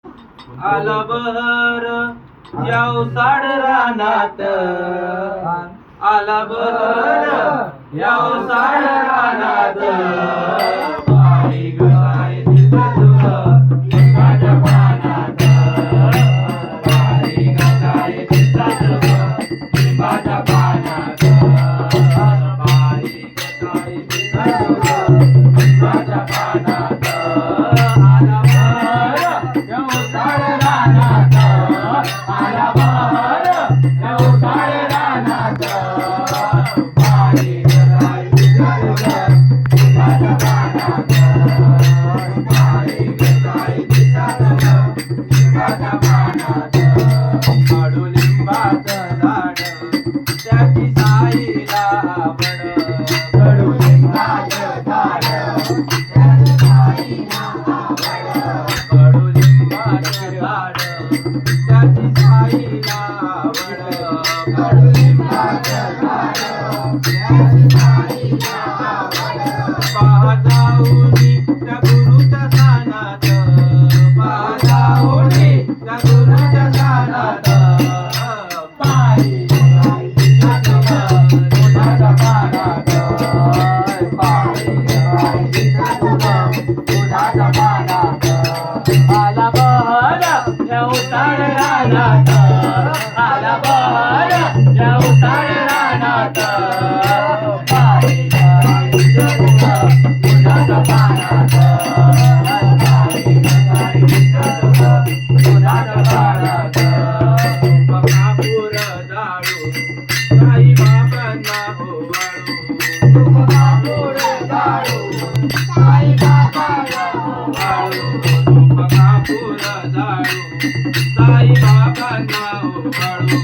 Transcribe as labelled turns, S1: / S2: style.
S1: आला बहर यावसाड रानात, आला बहर यावसाड रानात. बाई ग काय दिसत ग लिंबाच्या पानात, बाई ग काय दिसत ग लिंबाच्या पानात, बाई ग काय दिसत ग लिंबाच्या पानात. आला बहर यावसाड रानात, आला बहर यावसाड रानात. बाई ग काय दिसत ग लिंबाच्या पानात, बाई ग काय दिसत ग लिंबाच्या पानात. कडुलिंबाचं झाड त्याची साईला आवड, कडुलिंबाचं झाड त्याची साईला आवड, कडुलिंबाचं झाड त्याची साईला आवड, कडुलिंबाचं झाड त्याची साईला आवड. पाहताऊनी त्या गुरुच्या स्थानात, पाहताऊनी त्या गुरुच्या स्थानात. बाई काय दिसत ग लिंबाच्या पानात, बाई काय दिसत ग लिंबाच्या पानात. आला बहर यावसाड रानात, आला बहर यावसाड रानात. बाई काय दिसत ग लिंबाच्या पानात, बाई काय दिसत ग लिंबाच्या पानात. कापूर जाळू साई बाबांना ओवाळू, कापूर जाळू साई बाबांना ओवाळू, कापूर जाळू साई बाबांना ओवाळू.